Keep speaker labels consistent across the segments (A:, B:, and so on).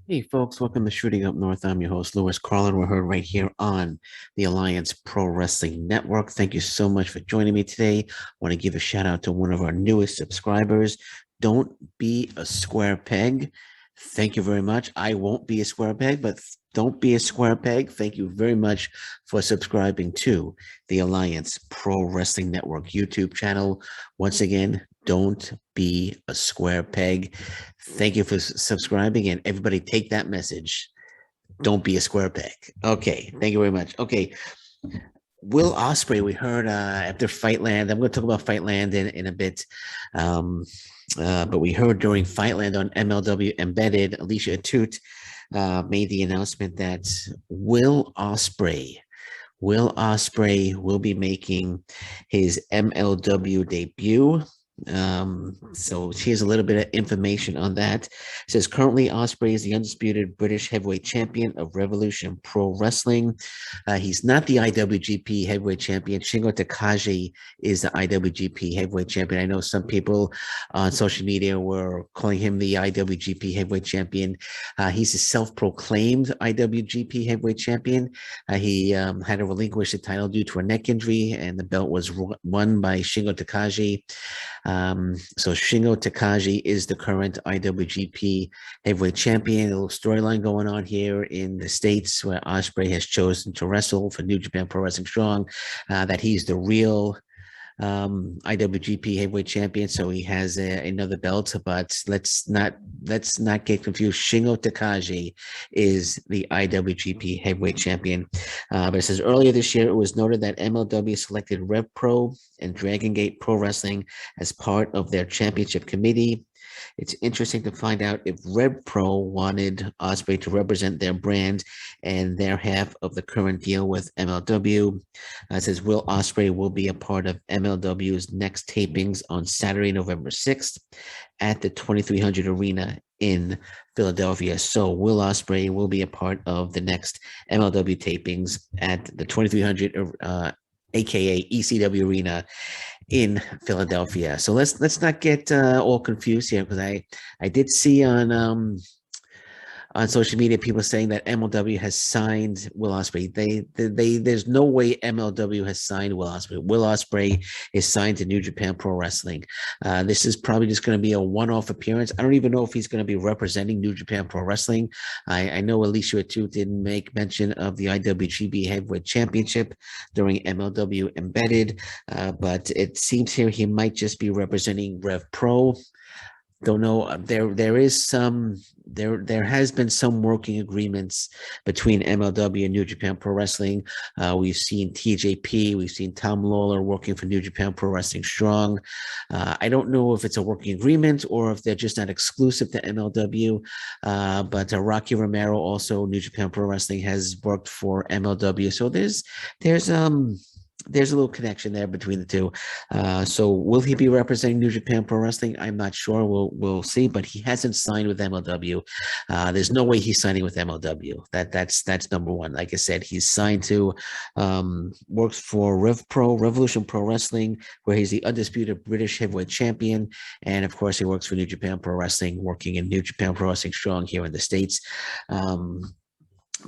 A: Hey folks, welcome to Shooting Up North. I'm your host, Lewis Carlin. We're heard right here on the Alliance Pro Wrestling Network. Thank you so much for joining me today. I want to give a shout out to one of our newest subscribers. Don't be a square peg. Thank you very much. I won't be a square peg, but don't be a square peg. Thank you very much for subscribing to the Alliance Pro Wrestling Network YouTube channel. Once again, don't be a square peg. Thank you for subscribing, and everybody take that message. Don't be a square peg. Okay, thank you very much. Okay, Will Ospreay, we heard after Fightland. I'm going to talk about Fightland in a bit. Um, but we heard during Fightland on MLW Embedded, Alicia Atout made the announcement that Will Ospreay will be making his MLW debut. So here's a little bit of information on that. It says currently Ospreay is the undisputed British heavyweight champion of Revolution Pro Wrestling. He's not the IWGP heavyweight champion. Shingo Takagi is the IWGP heavyweight champion. I know some people on social media were calling him the IWGP heavyweight champion. He's a self-proclaimed IWGP heavyweight champion. He had to relinquish the title due to a neck injury, and the belt was won by Shingo Takagi. So Shingo Takagi is the current IWGP heavyweight champion. A little storyline going on here in the States where Ospreay has chosen to wrestle for New Japan Pro Wrestling Strong, that he's the real IWGP heavyweight champion, so he has another belt. But let's not get confused. Shingo Takagi is the IWGP heavyweight champion. But it says earlier this year it was noted that MLW selected Rev Pro and Dragon Gate Pro Wrestling as part of their championship committee. It's interesting to find out if Rev Pro wanted Ospreay to represent their brand and their half of the current deal with MLW. It says Will Ospreay will be a part of MLW's next tapings on Saturday, November 6th at the 2300 Arena in Philadelphia. So Will Ospreay will be a part of the next MLW tapings at the 2300 aka ECW Arena in Philadelphia. So let's not get all confused here, because I did see on social media people saying that MLW has signed Will Ospreay. There's no way MLW has signed Will Ospreay. Will Ospreay is signed to New Japan Pro Wrestling. This is probably just going to be a one-off appearance. I don't even know if he's going to be representing New Japan Pro Wrestling. I know Alicia Atout didn't make mention of the IWGP Heavyweight Championship during MLW Embedded, but it seems here he might just be representing Rev Pro. Don't know. There has been some working agreements between MLW and New Japan Pro Wrestling. We've seen TJP, we've seen Tom Lawler working for New Japan Pro Wrestling Strong. I don't know if it's a working agreement or if they're just not exclusive to MLW. But Rocky Romero, also New Japan Pro Wrestling, has worked for MLW. So there's a little connection there between the two. So will he be representing New Japan Pro Wrestling? I'm not sure. We'll see. But he hasn't signed with MLW. There's no way he's signing with MLW. That's number one. Like I said, he's signed to works for Revolution Pro Wrestling, where he's the undisputed British heavyweight champion, and of course he works for New Japan Pro Wrestling, working in New Japan Pro Wrestling Strong here in the States.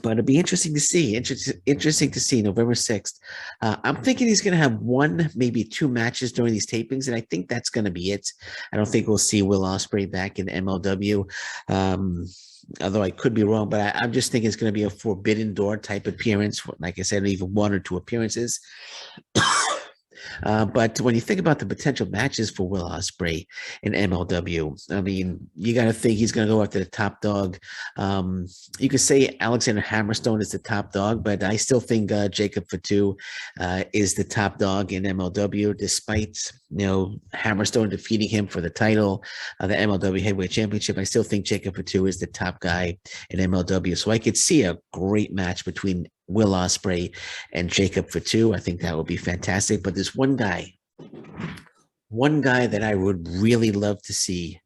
A: But it'll be interesting to see. Interesting to see November 6th. I'm thinking he's going to have one, maybe two matches during these tapings, and I think that's going to be it. I don't think we'll see Will Ospreay back in MLW. Although I could be wrong, but I'm just thinking it's going to be a Forbidden Door type appearance. Like I said, even one or two appearances. But when you think about the potential matches for Will Ospreay in MLW, I mean, you got to think he's going to go after the top dog. You could say Alexander Hammerstone is the top dog, but I still think Jacob Fatu is the top dog in MLW, despite Hammerstone defeating him for the title, the MLW Heavyweight Championship. I still think Jacob Fatu is the top guy in MLW. So I could see a great match between Will Ospreay and Jacob Fatu. I think that would be fantastic. But there's one guy that I would really love to see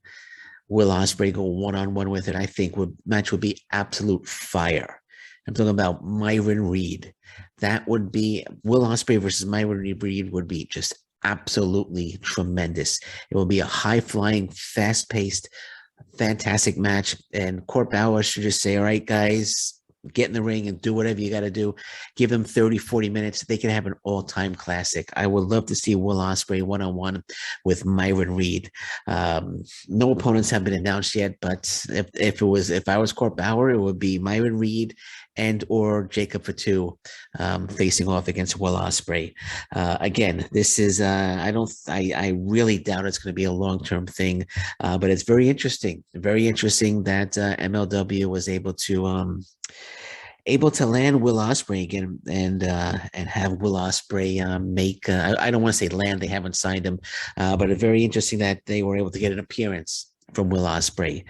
A: Will Ospreay go one-on-one with, and I think match would be absolute fire. I'm talking about Myron Reed. That would be Will Ospreay versus Myron Reed would be just absolutely tremendous. It will be a high-flying, fast-paced fantastic match. And Court Bauer should just say, all right, guys, get in the ring and do whatever you got to do. Give them 30, 40 minutes. They can have an all-time classic. I would love to see Will Ospreay one-on-one with Myron Reed. No opponents have been announced yet, but if I was Court Bauer, it would be Myron Reed and or Jacob Fatu facing off against Will Ospreay. Again, this is I really doubt it's going to be a long-term thing, but it's very interesting that MLW was able to land Will Ospreay again and have Will Ospreay make I don't want to say land, they haven't signed him, but it's very interesting that they were able to get an appearance from Will Ospreay.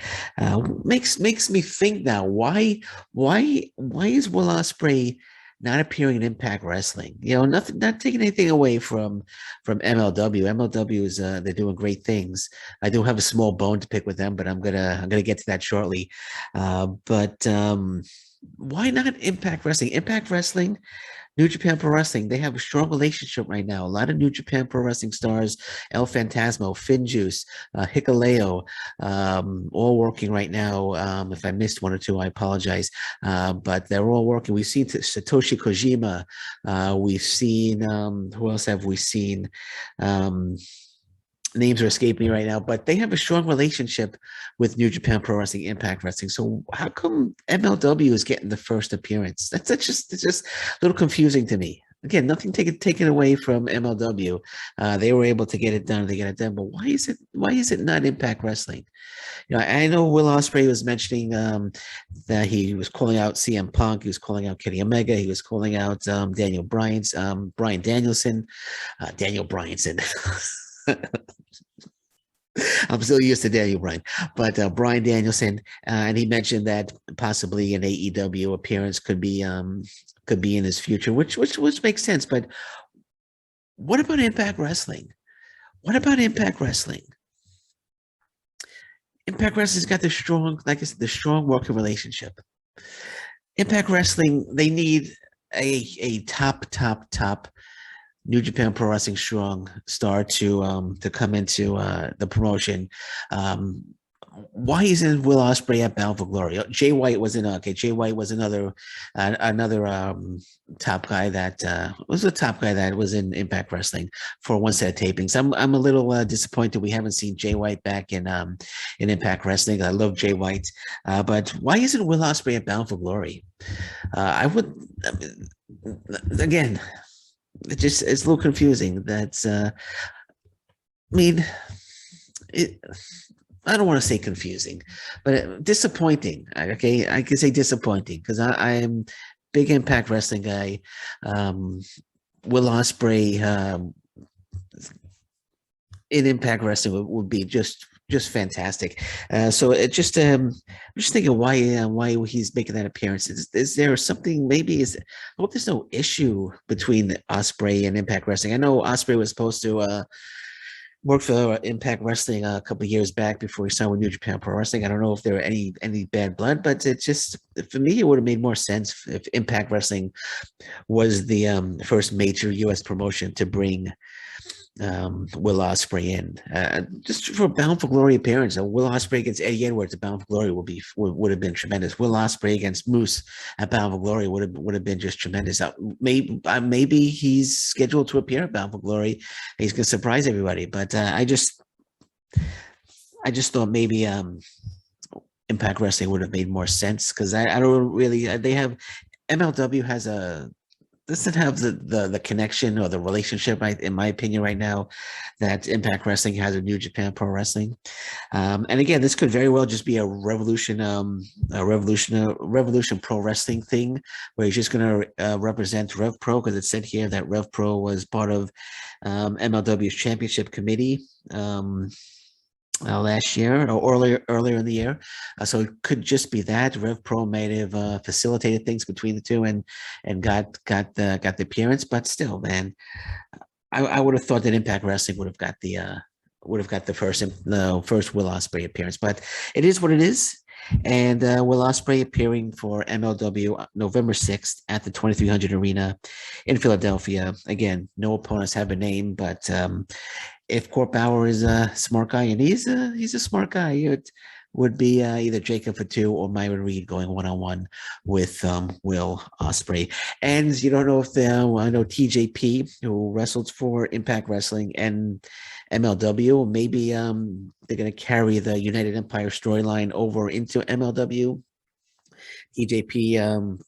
A: Makes me think now, why is Will Ospreay not appearing in Impact Wrestling? Not taking anything away from MLW. MLW is they're doing great things. I do have a small bone to pick with them, but I'm gonna get to that shortly. But why not Impact Wrestling? Impact Wrestling, New Japan Pro Wrestling, they have a strong relationship right now. A lot of New Japan Pro Wrestling stars, El Phantasmo, Finjuice, Hikuleo, all working right now. If I missed one or two, I apologize. But they're all working. We've seen Satoshi Kojima. We've seen, who else have we seen? Names are escaping me right now, but they have a strong relationship with New Japan Pro Wrestling, Impact Wrestling. So how come MLW is getting the first appearance? It's just a little confusing to me. Again, nothing taken away from MLW. They were able to get it done. They got it done. But why is it not Impact Wrestling? I know Will Ospreay was mentioning that he was calling out CM Punk. He was calling out Kenny Omega. He was calling out Bryan Danielson. Daniel Bryanson. I'm still used to Daniel Bryan, but Bryan Danielson, and he mentioned that possibly an AEW appearance could be in his future, which makes sense. But what about Impact Wrestling? What about Impact Wrestling? Impact Wrestling's got the strong, like I said, the strong working relationship. Impact Wrestling, they need a top New Japan Pro Wrestling strong star to come into the promotion. Why isn't Will Ospreay at Bound for Glory? Jay White was Jay White was another top guy that was a top guy that was in Impact Wrestling for one set of tapings. I'm a little disappointed we haven't seen Jay White back in Impact Wrestling. I love Jay White, but why isn't Will Ospreay at Bound for Glory? I would again. It's a little confusing. That's I don't want to say confusing, but disappointing. Okay, I can say disappointing because I'm big Impact Wrestling guy. Will Ospreay in Impact Wrestling would be just fantastic. So it just I'm just thinking why he's making that appearance. Is there something? Maybe I hope there's no issue between Ospreay and Impact Wrestling. I know Ospreay was supposed to work for Impact Wrestling a couple of years back before he signed with New Japan Pro Wrestling. I don't know if there were any bad blood, but it just, for me, it would have made more sense if Impact Wrestling was the first major U.S. promotion to bring Will Ospreay in, just for Bound for Glory appearance. Will Ospreay against Eddie Edwards at Bound for Glory would have been tremendous. Will Ospreay against Moose at Bound for Glory would have been just tremendous. Maybe he's scheduled to appear at Bound for Glory. He's gonna surprise everybody. But I just thought maybe Impact Wrestling would have made more sense because I don't really. They have MLW has doesn't have the connection or the relationship, in my opinion, right now, that Impact Wrestling has with New Japan Pro Wrestling. And again, this could very well just be a Revolution Pro Wrestling thing, where he's just going to represent Rev Pro, because it said here that Rev Pro was part of MLW's championship committee. Last year or earlier in the year, so it could just be that Rev Pro might have facilitated things between the two and got the appearance. But still, man, I would have thought that Impact Wrestling would have got the first Will Ospreay appearance. But it is what it is. And Will Ospreay appearing for MLW November 6th at the 2300 Arena in Philadelphia. Again, no opponents have been named, but if Court Bauer is a smart guy, and he's a smart guy, would be either Jacob Fatu or Myron Reed going one-on-one with Will Ospreay. And you don't know if I know TJP, who wrestled for Impact Wrestling and MLW, maybe they're going to carry the United Empire storyline over into MLW. TJP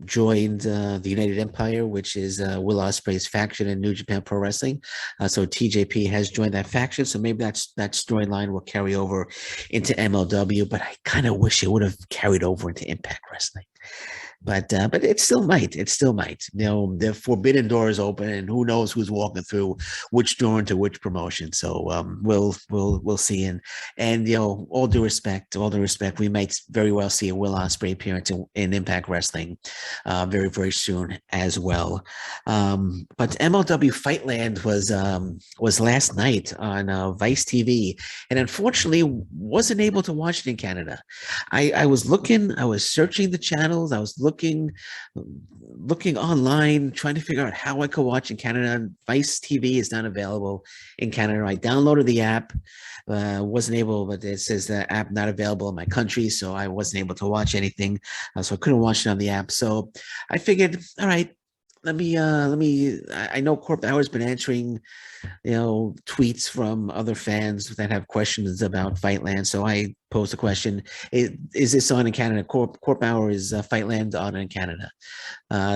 A: joined the United Empire, which is Will Ospreay's faction in New Japan Pro Wrestling. So TJP has joined that faction. So maybe that storyline will carry over into MLW. But I kind of wish it would have carried over into Impact Wrestling. But it still might. It still might. You know, the forbidden door is open, and who knows who's walking through which door into which promotion. So we'll see. And you know, all due respect, we might very well see a Will Ospreay appearance in Impact Wrestling very, very soon as well. But MLW Fightland was last night on Vice TV, and unfortunately wasn't able to watch it in Canada. I was searching the channels. I was looking online, trying to figure out how I could watch in Canada. Vice TV is not available in Canada. I downloaded the app, wasn't able, but it says the app not available in my country, so I wasn't able to watch anything. So I couldn't watch it on the app. So I figured, all right, let me. I know Corp Hour's been answering, you know, tweets from other fans that have questions about Fightland. So I posed a question: Is this on in Canada? Corp Hour is Fightland on in Canada.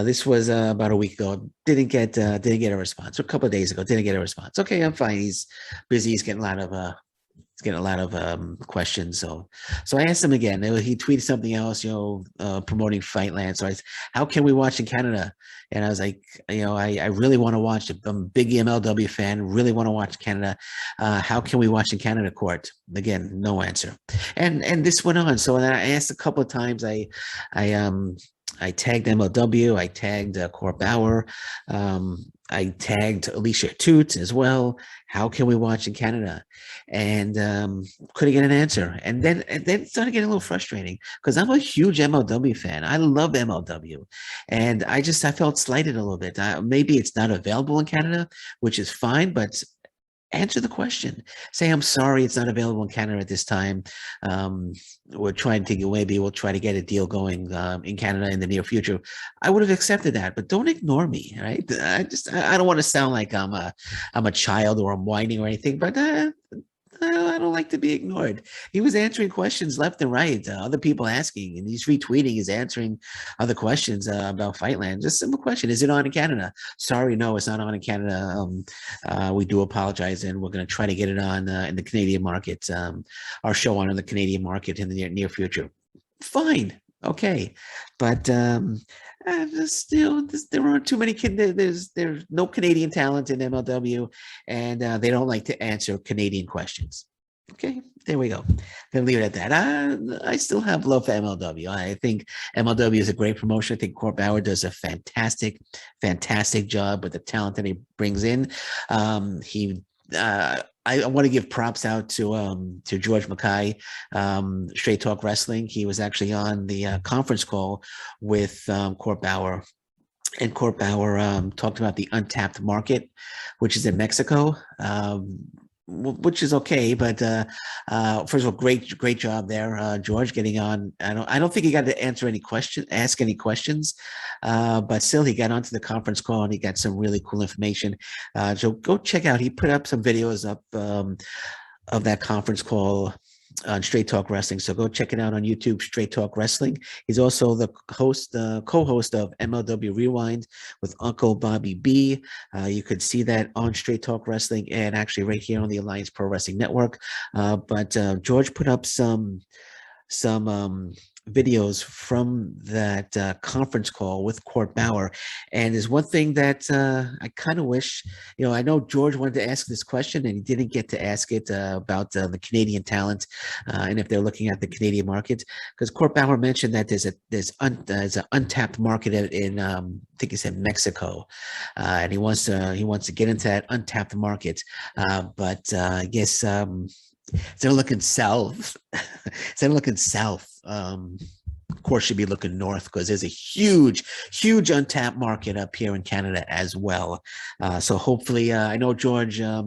A: This was about a week ago. Didn't get a response. A couple of days ago, didn't get a response. Okay, I'm fine. He's busy. He's getting a lot of questions. So I asked him again. He tweeted something else, you know, promoting Fightland. So I said, how can we watch in Canada? And I was like, you know, I really want to watch it. I'm a big MLW fan, really want to watch Canada. How can we watch in Canada, Court? Again, no answer. And this went on. So then I asked a couple of times. I tagged MLW, I tagged Corp Bauer, I tagged Alicia Toots as well. How can we watch in Canada? And couldn't get an answer. And then it started getting a little frustrating because I'm a huge MLW fan. I love MLW. And I felt slighted a little bit. Maybe it's not available in Canada, which is fine, but answer the question. Say, I'm sorry, it's not available in Canada at this time. We're trying to we'll try to get a deal going in Canada in the near future. I would have accepted that, but don't ignore me, right? I don't want to sound like I'm a child or I'm whining or anything, but I don't like to be ignored. He was answering questions left and right. Other people asking, and he's retweeting. He's answering other questions about Fightland. Just a simple question: is it on in Canada? Sorry, no, it's not on in Canada. We do apologize, and we're going to try to get it on in the Canadian market. Our show on in the Canadian market in the near future. Fine, okay, but there aren't too many. There's no Canadian talent in MLW, and they don't like to answer Canadian questions. Okay, there we go. Gonna leave it at that. I still have love for MLW. I think MLW is a great promotion. I think Corp Bauer does a fantastic job with the talent that he brings in. I want to give props out to George Mackay, Straight Talk Wrestling. He was actually on the conference call with Corp Bauer, and Corp Bauer talked about the untapped market, which is in Mexico, which is okay. But first of all, great job there, George, getting on. I don't think he got to ask any questions, but still he got onto the conference call and he got some really cool information. So go check out. He put up some videos up of that conference call on Straight Talk Wrestling. So go check it out on YouTube, Straight Talk Wrestling. He's also the co-host of MLW Rewind with Uncle Bobby B. You could see that on Straight Talk Wrestling and actually right here on the Alliance Pro Wrestling Network. But George put up some videos from that conference call with Corp Bauer. And there's one thing that I kind of wish, you know, I know George wanted to ask this question and he didn't get to ask it about the Canadian talent and if they're looking at the Canadian market, because Corp Bauer mentioned that there's an untapped market in I think he said Mexico, and he wants to get into that untapped market, but I guess instead of looking south, of course, should be looking north because there's a huge, huge untapped market up here in Canada as well. So hopefully, I know George. I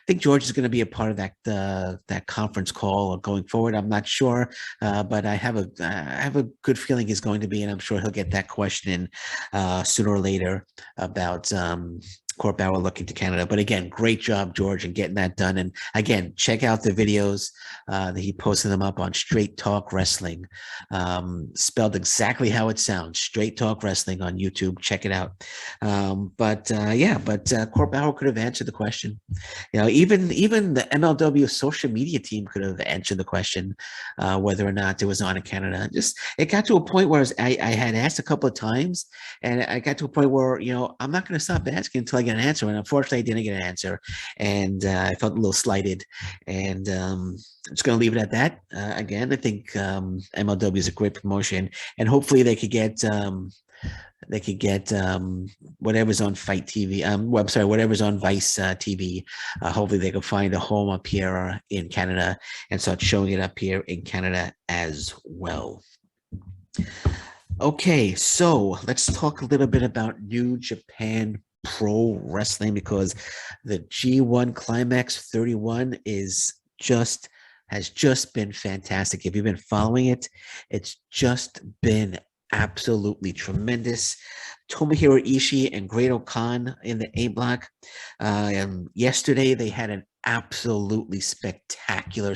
A: think George is going to be a part of that conference call going forward. I'm not sure, but I have a good feeling he's going to be, and I'm sure he'll get that question in sooner or later about Court Bauer looking to Canada. But again, great job, George, in getting that done. And again, check out the videos that he posted them up on Straight Talk Wrestling, spelled exactly how it sounds. Straight Talk Wrestling on YouTube. Check it out. But Court Bauer could have answered the question. You know, even the MLW social media team could have answered the question whether or not it was on in Canada. Just it got to a point where I had asked a couple of times, and I got to a point where I'm not going to stop asking until I get an answer. And unfortunately, I didn't get an answer, and I felt a little slighted. And I'm just going to leave it at that. Again, I think MLW is a great promotion, and hopefully they could get whatever's on Fight TV. Whatever's on Vice TV. Hopefully they can find a home up here in Canada and start showing it up here in Canada as well. Okay, so let's talk a little bit about New Japan Pro Wrestling, because the G1 Climax 31 has just been fantastic. If you've been following it, it's just been absolutely tremendous. Tomohiro Ishii and Great-O-Khan in the A block. Yesterday they had an absolutely spectacular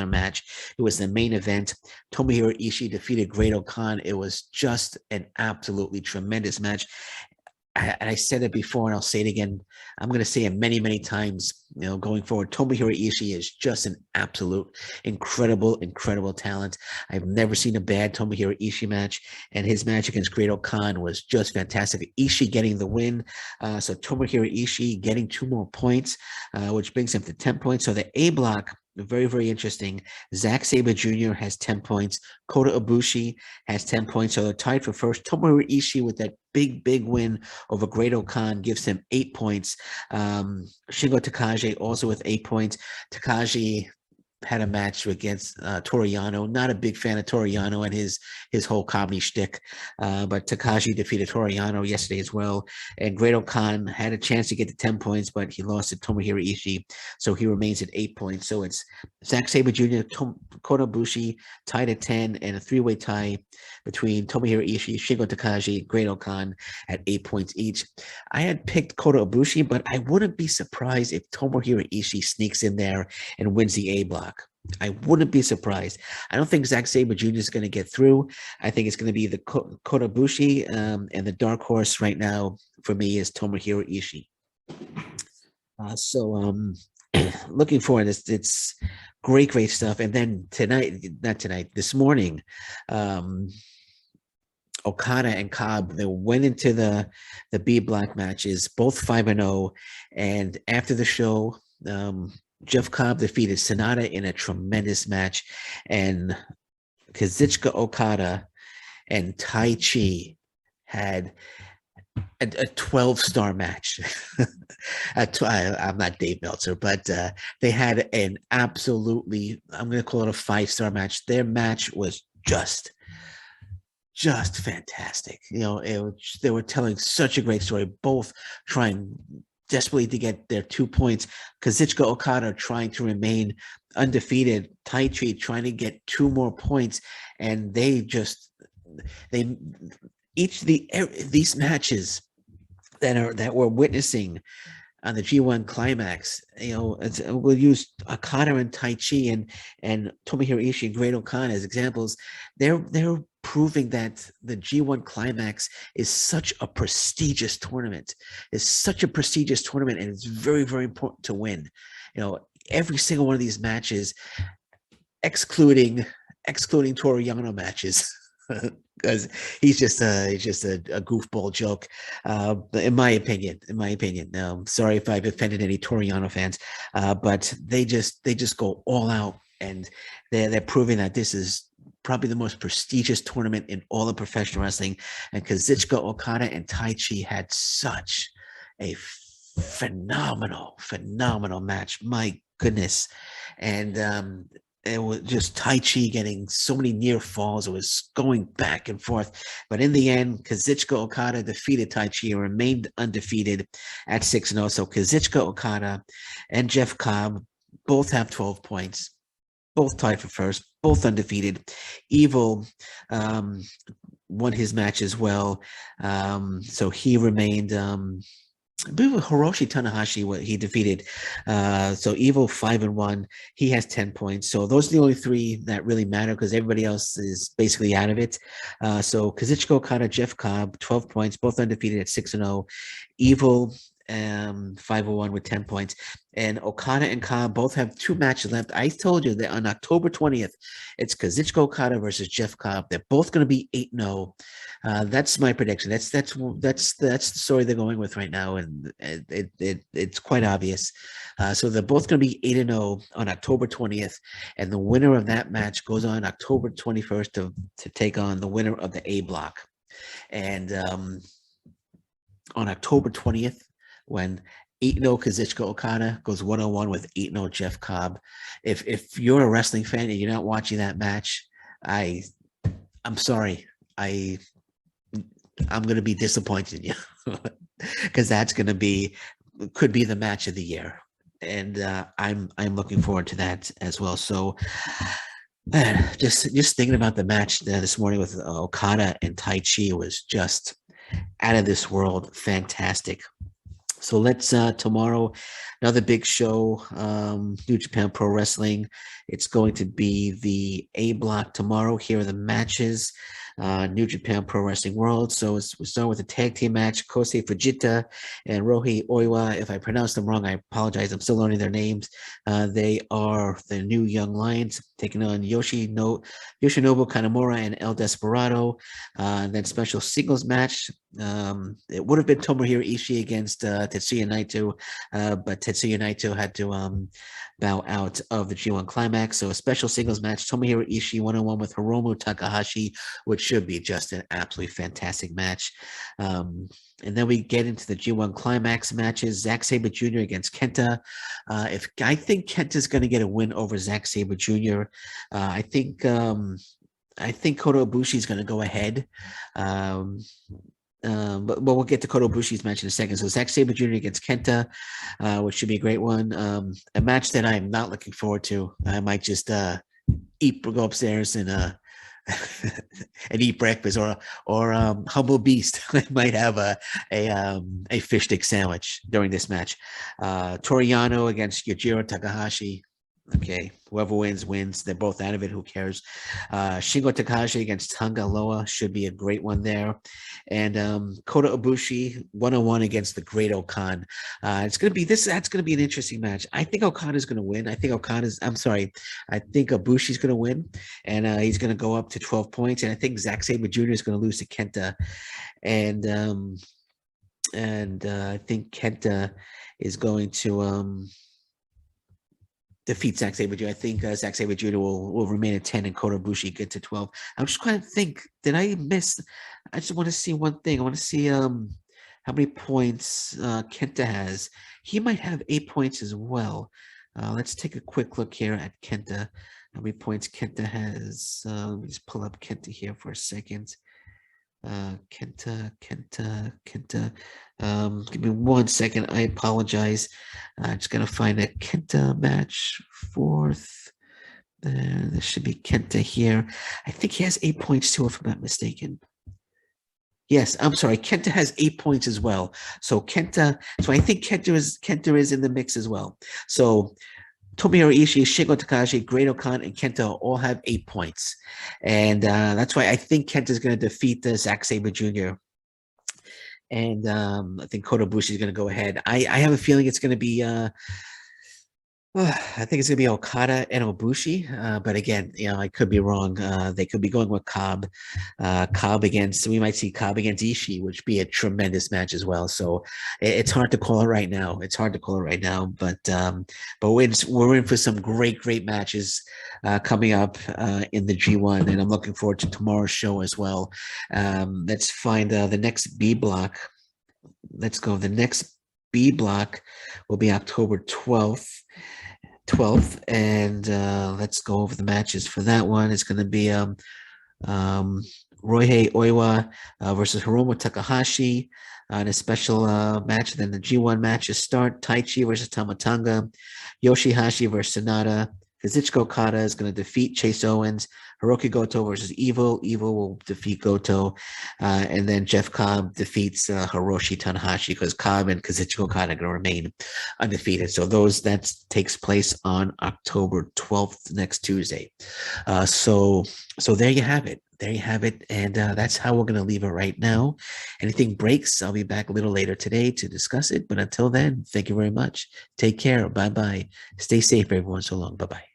A: match. It was the main event. Tomohiro Ishii defeated Great-O-Khan. It was just an absolutely tremendous match. And I said it before, and I'll say it again. I'm going to say it many, many times, going forward. Tomohiro Ishii is just an absolute incredible talent. I've never seen a bad Tomohiro Ishii match, and his match against Great-O-Khan was just fantastic. Ishii getting the win. So Tomohiro Ishii getting 2 more points, which brings him to 10 points. So the A block, very, very interesting. Zack Sabre Jr. has 10 points. Kota Ibushi has 10 points. So they're tied for first. Tomohiro Ishii with that big win over Great-O-Khan gives him 8 points. Shingo Takagi also with 8 points. Takagi had a match against Toru Yano. Not a big fan of Toru Yano and his whole comedy shtick, but Takagi defeated Toru Yano yesterday as well. And Great-O-Khan had a chance to get to 10 points, but he lost to Tomohiro Ishii, so he remains at 8 points. So it's Zack Sabre Jr., Kota Ibushi tied at 10, and a 3-way tie between Tomohiro Ishii, Shingo Takagi, Great-O-Khan at 8 points each. I had picked Kota Ibushi, but I wouldn't be surprised if Tomohiro Ishii sneaks in there and wins the A block. I wouldn't be surprised. I don't think Zack Sabre Jr. is going to get through. I think it's going to be the Kota Ibushi, and the dark horse right now for me is Tomohiro Ishii. Looking forward. It's great stuff. And then this morning, Okada and Cobb, they went into the B block matches, both 5-0. And after the show, Jeff Cobb defeated Sonata in a tremendous match, and Kazuchika Okada and Tai Chi had a 12-star match. I'm not Dave Meltzer, but they had an absolutely, I'm going to call it a 5-star match. Their match was just fantastic. They were telling such a great story, both trying desperately to get their 2 points. Kazuchika Okada trying to remain undefeated. Tai Chi trying to get 2 more points, and these matches that we're witnessing on the G1 Climax, we'll use Okada and Tai Chi and Tomohiro Ishii and Great-O-Khan as examples. They're proving that the G1 Climax is such a prestigious tournament. It's such a prestigious tournament, and it's very, very important to win. Every single one of these matches, excluding Toru Yano matches, because he's just a goofball joke, in my opinion. Sorry if I've offended any Toru Yano fans, but they just go all out, and they're proving that this is probably the most prestigious tournament in all of professional wrestling. And Kazuchika Okada and Tai Chi had such a phenomenal match. My goodness. And it was just Tai Chi getting so many near falls. It was going back and forth. But in the end, Kazuchika Okada defeated Tai Chi and remained undefeated at 6-0. So Kazuchika Okada and Jeff Cobb both have 12 points, both tied for first, both undefeated. Evil won his match as well. So he remained I believe Hiroshi Tanahashi, what he defeated. So Evil 5-1. He has 10 points. So those are the only three that really matter because everybody else is basically out of it. So Kazuchika Okada, Jeff Cobb, 12 points, both undefeated at 6-0. Evil 5-1 with 10 points. And Okada and Cobb both have two matches left. I told you that on October 20th, it's Kazuchika Okada versus Jeff Cobb. They're both going to be 8-0. That's my prediction. That's the story they're going with right now, and it's quite obvious. So they're both going to be 8-0 on October 20th, and the winner of that match goes on October 21st to take on the winner of the A block. And on October 20th, when 8-0 Kazuchika Okada goes 1-1 with 8-0 Jeff Cobb. If you're a wrestling fan and you're not watching that match, I'm sorry. I'm going to be disappointed in you because that's going to could be the match of the year. And I'm looking forward to that as well. So just thinking about the match this morning with Okada and Tai Chi was just out of this world. Fantastic. So let's tomorrow, another big show, New Japan Pro Wrestling. It's going to be the A block tomorrow. Here are the matches. New Japan Pro Wrestling World. So we start with a tag team match, Kosei Fujita and Rohi Oiwa. If I pronounced them wrong, I apologize. I'm still learning their names. They are the new Young Lions taking on Yoshinobu Kanemaru and El Desperado. And then special singles match. It would have been Tomohiro Ishii against Tetsuya Naito, but Tetsuya Naito had to bow out of the G1 Climax. So a special singles match, Tomohiro Ishii 1-on-1 with Hiromu Takahashi, which should be just an absolutely fantastic match. And then we get into the G1 Climax matches, Zack Sabre Jr. against Kenta. I think Kenta's going to get a win over Zack Sabre Jr. I think Kota Ibushi is going to go ahead. But we'll get to Kota Ibushi's match in a second. So Zack Sabre Jr. against Kenta, which should be a great one. A match that I'm not looking forward to. I might just go upstairs and and eat breakfast, or Humble Beast might have a fish stick sandwich during this match. Toru Yano against Yujiro Takahashi. Okay, whoever wins. They're both out of it. Who cares? Shingo Takahashi against Tanga Loa should be a great one there. And Kota Ibushi 1-on-1 against the Great Okan. That's going to be an interesting match. I think Okada's going to win. I think Ibushi's going to win, and he's going to go up to 12 points. And I think Zack Sabre Jr. is going to lose to Kenta. And I think Kenta is going to defeat Zack Sabre Jr. I think Zack Sabre Jr. will remain at 10 and Kota Ibushi get to 12. I'm just trying to think, did I miss? I just want to see one thing. I want to see how many points Kenta has. He might have 8 points as well. Let's take a quick look here at Kenta. How many points Kenta has? Let me just pull up Kenta here for a second. Kenta. Give me 1 second. I apologize. Just gonna find a Kenta match. 4th. There should be Kenta here. I think he has 8 points too, if I'm not mistaken. Yes, I'm sorry. Kenta has 8 points as well. So I think Kenta is in the mix as well. So Tomohiro Ishii, Shingo Takahashi, Great Okan, and Kenta all have 8 points. And that's why I think Kenta is going to defeat Zack Sabre Jr. And I think Kota Ibushi is going to go ahead. I have a feeling it's going to be I think it's going to be Okada and Ibushi, but again, I could be wrong. They could be going with Cobb. We might see Cobb against Ishii, which would be a tremendous match as well. So it's hard to call it right now. But we're in for some great matches coming up in the G1, and I'm looking forward to tomorrow's show as well. Let's find the next B block. Let's go. The next B block will be October 12th. 12th, and let's go over the matches for that one. It's going to be um, Roihei Oiwa versus Hiromu Takahashi in a special match. Then the G1 matches start. Taichi versus Tamatanga, Yoshihashi versus Sonata. Kazuchika Okada is going to defeat Chase Owens. Hiroki Goto versus Evil. Evil will defeat Goto. And then Jeff Cobb defeats Hiroshi Tanahashi because Cobb and Kazuchika Okada are going to remain undefeated. So that takes place on October 12th, next Tuesday. So there you have it. There you have it. And that's how we're going to leave it right now. Anything breaks, I'll be back a little later today to discuss it. But until then, thank you very much. Take care. Bye-bye. Stay safe, everyone. So long. Bye-bye.